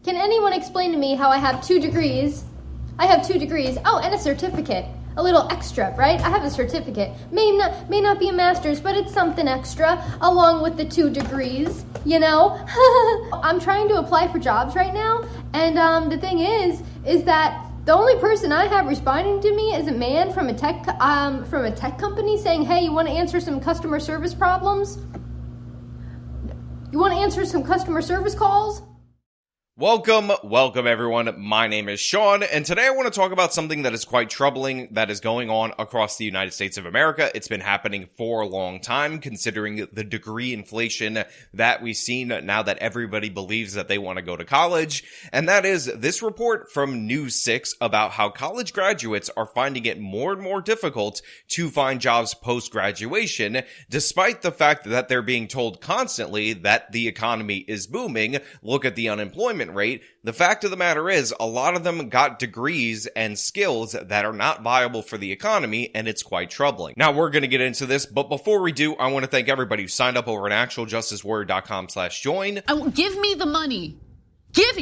Can anyone explain to me how I have 2 degrees? I have 2 degrees. Oh, and a certificate. A little extra, right? I have a certificate. May not be a master's, but it's something extra along with the 2 degrees, you know? I'm trying to apply for jobs right now, and the thing is that the only person I have responding to me is a man from a tech company saying, "Hey, you want to answer some customer service problems? You want to answer some customer service calls?" Welcome everyone. My name is Sean, and today I want to talk about something that is quite troubling that is going on across the United States of America. It's been happening for a long time, considering the degree inflation that we've seen now that everybody believes that they want to go to college. And that is this report from News 6 about how college graduates are finding it more and more difficult to find jobs post-graduation, despite the fact that they're being told constantly that the economy is booming. Look at the unemployment rate. The fact of the matter is, a lot of them got degrees and skills that are not viable for the economy, and it's quite troubling. Now, we're going to get into this, but before we do, I want to thank everybody who signed up over at actualjusticewarrior.com/join. Give me the money. Give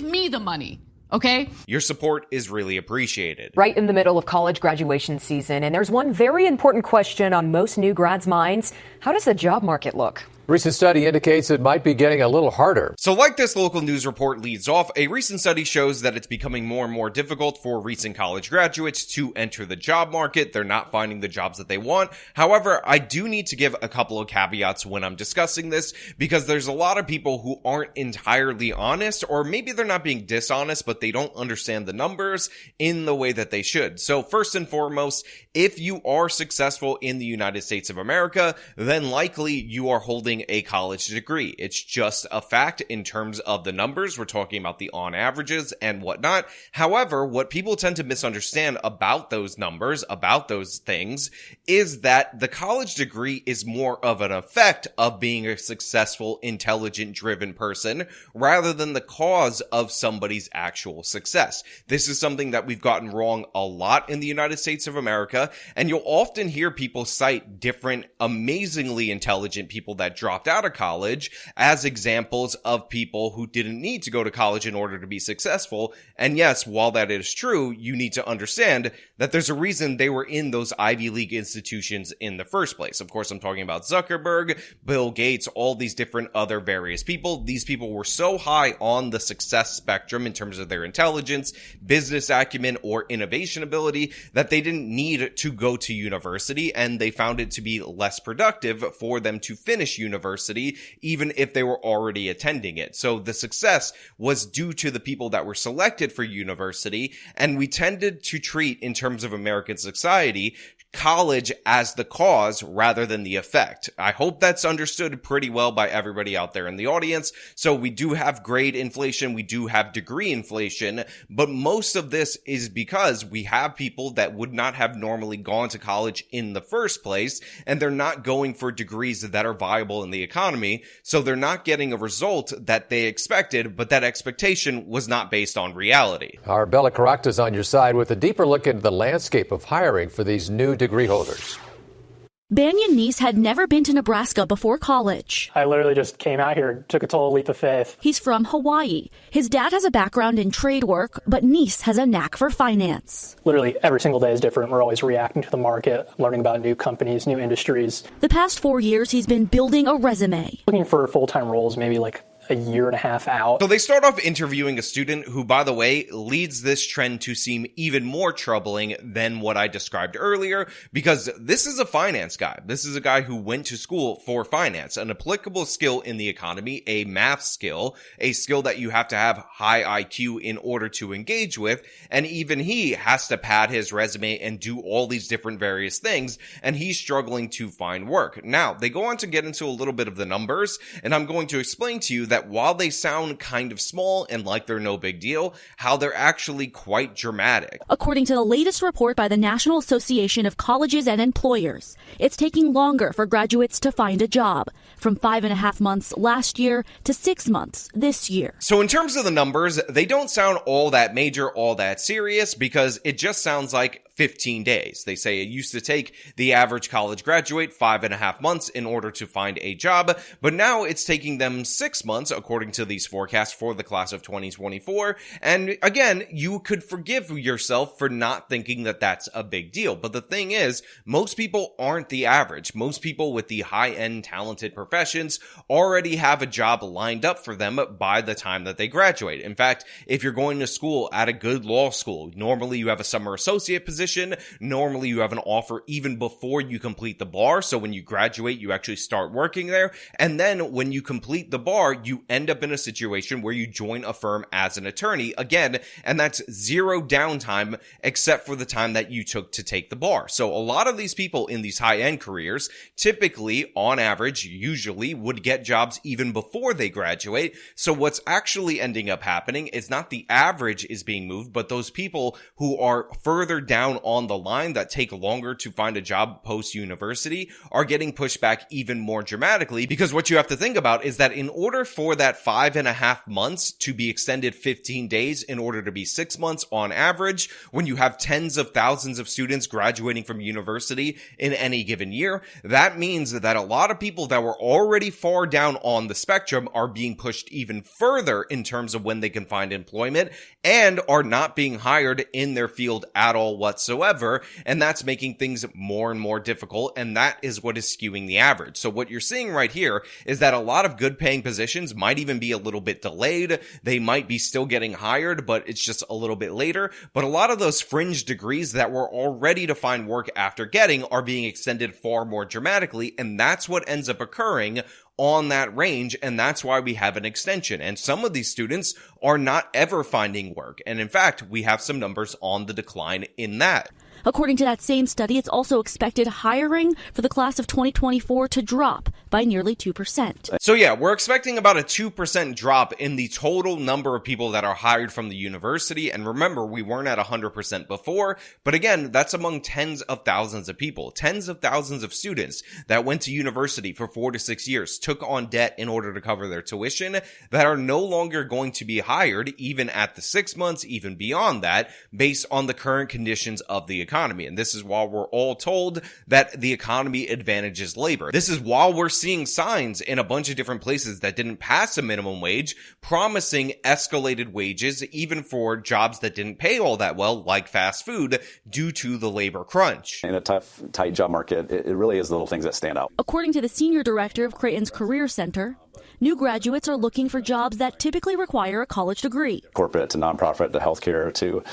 me the money. Okay? Your support is really appreciated. Right in the middle of college graduation season, and there's one very important question on most new grads' minds. How does the job market look? Recent study indicates it might be getting a little harder. So like this local news report leads off, a recent study shows that it's becoming more and more difficult for recent college graduates to enter the job market. They're not finding the jobs that they want. However, I do need to give a couple of caveats when I'm discussing this, because there's a lot of people who aren't entirely honest, or maybe they're not being dishonest, but they don't understand the numbers in the way that they should. So first and foremost, if you are successful in the United States of America, then likely you are holding a college degree. It's just a fact in terms of the numbers. We're talking about the on averages and whatnot. However, what people tend to misunderstand about those numbers, about those things, is that the college degree is more of an effect of being a successful, intelligent, driven person rather than the cause of somebody's actual success. This is something that we've gotten wrong a lot in the United States of America, and you'll often hear people cite different amazingly intelligent people that dropped out of college as examples of people who didn't need to go to college in order to be successful. And yes, while that is true, you need to understand that there's a reason they were in those Ivy League institutions in the first place. Of course, I'm talking about Zuckerberg, Bill Gates, all these different other various people. These people were so high on the success spectrum in terms of their intelligence, business acumen, or innovation ability that they didn't need to go to university, and they found it to be less productive for them to finish university, even if they were already attending it. So the success was due to the people that were selected for university, and we tended to treat, in terms of American society, college as the cause rather than the effect. I hope that's understood pretty well by everybody out there in the audience. So we do have grade inflation, we do have degree inflation, but most of this is because we have people that would not have normally gone to college in the first place, and they're not going for degrees that are viable in the economy, so they're not getting a result that they expected, but that expectation was not based on reality. Our Bella Caracta is on your side with a deeper look into the landscape of hiring for these new degree holders. Banyan Neese had never been to Nebraska before college. I literally just came out here and took a total leap of faith. He's from Hawaii. His dad has a background in trade work, but Neese has a knack for finance. Literally every single day is different. We're always reacting to the market, learning about new companies, new industries. The past 4 years, he's been building a resume. Looking for full-time roles, maybe like a year and a half out. So they start off interviewing a student who, by the way, leads this trend to seem even more troubling than what I described earlier, because this is a finance guy. This is a guy who went to school for finance, an applicable skill in the economy, a math skill, a skill that you have to have high IQ in order to engage with, and even he has to pad his resume and do all these different various things, and he's struggling to find work. Now, they go on to get into a little bit of the numbers, and I'm going to explain to you that while they sound kind of small and like they're no big deal, how they're actually quite dramatic. According to the latest report by the National Association of Colleges and Employers, it's taking longer for graduates to find a job, from 5.5 months last year to 6 months this year. So in terms of the numbers, they don't sound all that major, all that serious, because it just sounds like 15 days. They say it used to take the average college graduate 5.5 months in order to find a job, but now it's taking them 6 months months, according to these forecasts for the class of 2024. And again, you could forgive yourself for not thinking that that's a big deal. But the thing is, most people aren't the average. Most people with the high-end talented professions already have a job lined up for them by the time that they graduate. In fact, if you're going to school at a good law school, normally you have a summer associate position. Normally you have an offer even before you complete the bar. So when you graduate, you actually start working there. And then when you complete the bar, you end up in a situation where you join a firm as an attorney again. And that's zero downtime except for the time that you took to take the bar. So a lot of these people in these high-end careers typically, on average, usually would get jobs even before they graduate. So what's actually ending up happening is not the average is being moved, but those people who are further down on the line that take longer to find a job post-university are getting pushed back even more dramatically, because what you have to think about is that in order for that 5.5 months to be extended 15 days in order to be 6 months on average, when you have tens of thousands of students graduating from university in any given year, that means that a lot of people that were already far down on the spectrum are being pushed even further in terms of when they can find employment and are not being hired in their field at all whatsoever. And that's making things more and more difficult. And that is what is skewing the average. So what you're seeing right here is that a lot of good paying positions might even be a little bit delayed. They might be still getting hired, but it's just a little bit later. But a lot of those fringe degrees that were all ready to find work after getting are being extended far more dramatically. And that's what ends up occurring on that range, and that's why we have an extension. And some of these students are not ever finding work. And in fact, we have some numbers on the decline in that. According to that same study, it's also expected hiring for the class of 2024 to drop by nearly 2%. So yeah, we're expecting about a 2% drop in the total number of people that are hired from the university. And remember, we weren't at 100% before, but again, that's among tens of thousands of people, tens of thousands of students that went to university for 4 to 6 years, took on debt in order to cover their tuition, that are no longer going to be hired even at the 6 months, even beyond that, based on the current conditions of the economy. And this is while we're all told that the economy advantages labor. This is while we're seeing signs in a bunch of different places that didn't pass a minimum wage, promising escalated wages even for jobs that didn't pay all that well, like fast food, due to the labor crunch. In a tough, tight job market, it really is the little things that stand out. According to the senior director of Creighton's Career Center, new graduates are looking for jobs that typically require a college degree. Corporate to nonprofit to healthcare to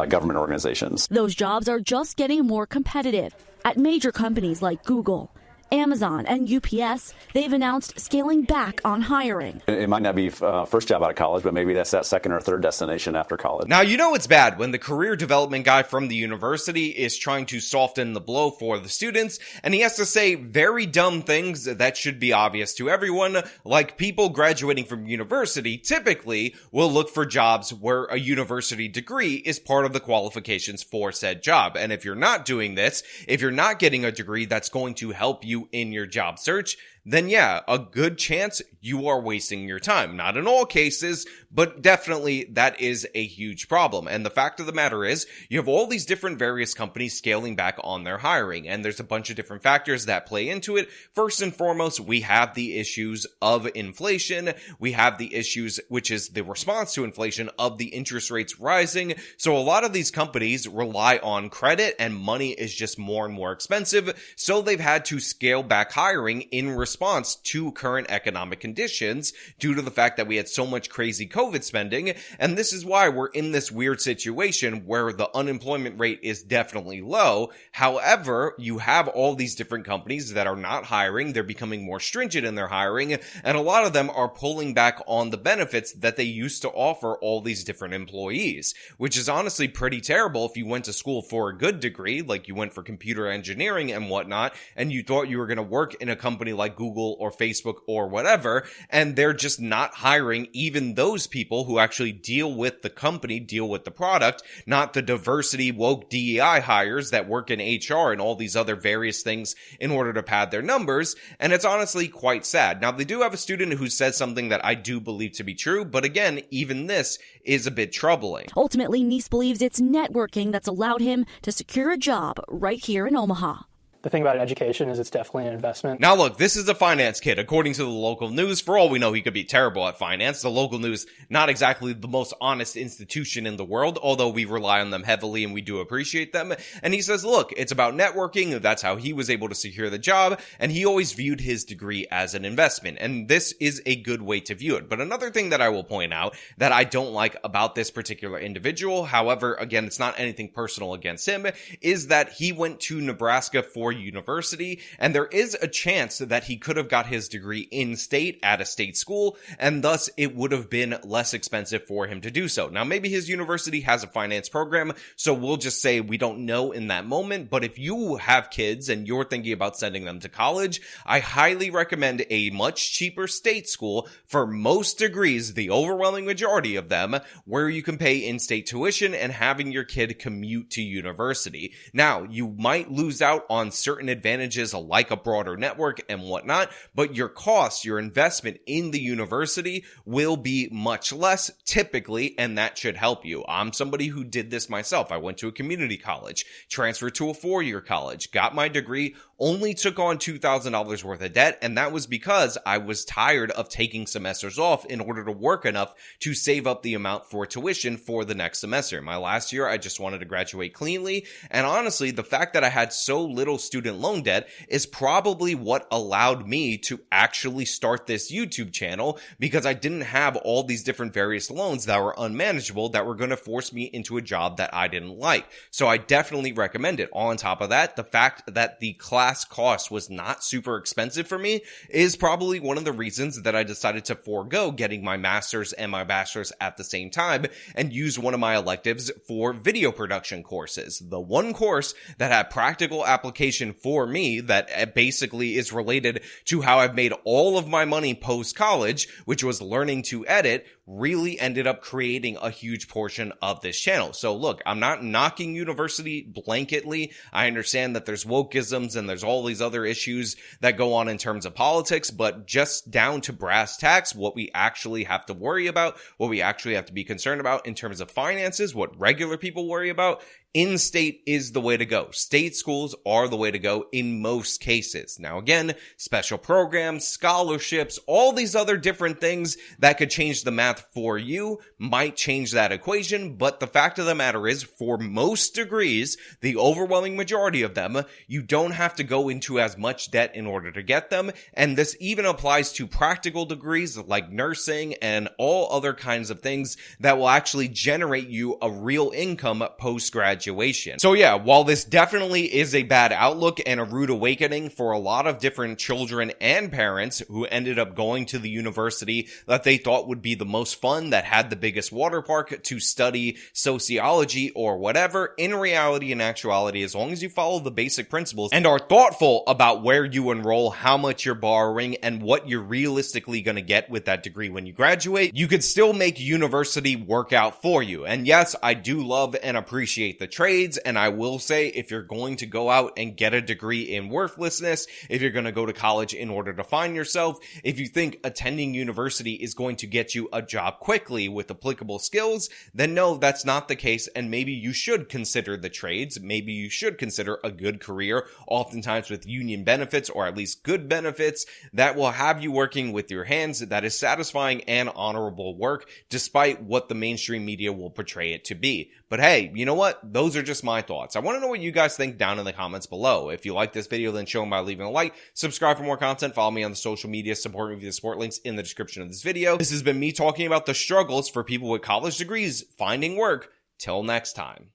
government organizations. Those jobs are just getting more competitive. At major companies like Google, Amazon, and UPS, they've announced scaling back on hiring. It might not be first job out of college, but maybe that's that second or third destination after college. Now, you know it's bad when the career development guy from the university is trying to soften the blow for the students, and he has to say very dumb things that should be obvious to everyone, like people graduating from university typically will look for jobs where a university degree is part of the qualifications for said job. And if you're not doing this, if you're not getting a degree that's going to help you in your job search, then yeah, a good chance you are wasting your time. Not in all cases, but definitely that is a huge problem. And the fact of the matter is, you have all these different various companies scaling back on their hiring, and there's a bunch of different factors that play into it. First and foremost, we have the issues of inflation. We have the issues, which is the response to inflation, of the interest rates rising. So a lot of these companies rely on credit, and money is just more and more expensive. So they've had to scale back hiring in response to current economic conditions due to the fact that we had so much crazy COVID spending. And this is why we're in this weird situation where the unemployment rate is definitely low. However, you have all these different companies that are not hiring. They're becoming more stringent in their hiring, and a lot of them are pulling back on the benefits that they used to offer all these different employees, which is honestly pretty terrible if you went to school for a good degree, like you went for computer engineering and whatnot, and you thought you were going to work in a company like Google or Facebook or whatever, and they're just not hiring even those people who actually deal with the company, deal with the product, not the diversity, woke DEI hires that work in HR and all these other various things in order to pad their numbers. And it's honestly quite sad. Now, they do have a student who says something that I do believe to be true, but again, even this is a bit troubling. Ultimately, Neese believes it's networking that's allowed him to secure a job right here in Omaha. The thing about education is it's definitely an investment. Now look, this is a finance kid. According to the local news, for all we know, he could be terrible at finance. The local news, not exactly the most honest institution in the world, although we rely on them heavily and we do appreciate them. And he says, look, it's about networking. That's how he was able to secure the job. And he always viewed his degree as an investment. And this is a good way to view it. But another thing that I will point out that I don't like about this particular individual, however, again, it's not anything personal against him, is that he went to Nebraska for university, and there is a chance that he could have got his degree in state at a state school, and thus it would have been less expensive for him to do so. Now, maybe his university has a finance program, so we'll just say we don't know in that moment, but if you have kids and you're thinking about sending them to college, I highly recommend a much cheaper state school for most degrees, the overwhelming majority of them, where you can pay in-state tuition and having your kid commute to university. Now, you might lose out on certain advantages like a broader network and whatnot, but your cost, your investment in the university will be much less typically, and that should help you. I'm somebody who did this myself. I went to a community college, transferred to a 4-year college, got my degree, only took on $2,000 worth of debt, and that was because I was tired of taking semesters off in order to work enough to save up the amount for tuition for the next semester. My last year, I just wanted to graduate cleanly, and honestly, the fact that I had so little student loan debt is probably what allowed me to actually start this YouTube channel, because I didn't have all these different various loans that were unmanageable that were going to force me into a job that I didn't like. So I definitely recommend it. On top of that, the fact that the class cost was not super expensive for me is probably one of the reasons that I decided to forego getting my master's and my bachelor's at the same time and use one of my electives for video production courses. The one course that had practical application for me that basically is related to how I've made all of my money post-college, which was learning to edit, really ended up creating a huge portion of this channel. So look, I'm not knocking university blanketly. I understand that there's wokeisms and there's all these other issues that go on in terms of politics, but just down to brass tacks, what we actually have to worry about, what we actually have to be concerned about in terms of finances, what regular people worry about, in-state is the way to go. State schools are the way to go in most cases. Now again, special programs, scholarships, all these other different things that could change the math for you might change that equation, but the fact of the matter is, for most degrees, the overwhelming majority of them, you don't have to go into as much debt in order to get them, and this even applies to practical degrees like nursing and all other kinds of things that will actually generate you a real income post-graduation. So yeah, while this definitely is a bad outlook and a rude awakening for a lot of different children and parents who ended up going to the university that they thought would be the most fun, that had the biggest water park to study sociology or whatever, in reality and actuality, as long as you follow the basic principles and are thoughtful about where you enroll, how much you're borrowing, and what you're realistically going to get with that degree when you graduate, you could still make university work out for you. And yes, I do love and appreciate the trades, and I will say, if you're going to go out and get a degree in worthlessness, if you're going to go to college in order to find yourself, if you think attending university is going to get you a job quickly with applicable skills, then no, that's not the case, and maybe you should consider the trades. Maybe you should consider a good career, oftentimes with union benefits, or at least good benefits, that will have you working with your hands, that is satisfying and honorable work, despite what the mainstream media will portray it to be. But hey, you know what? Those are just my thoughts. I want to know what you guys think down in the comments below. If you like this video, then show them by leaving a like, subscribe for more content, follow me on the social media, support me via the support links in the description of this video. This has been me talking about the struggles for people with college degrees finding work. Till next time.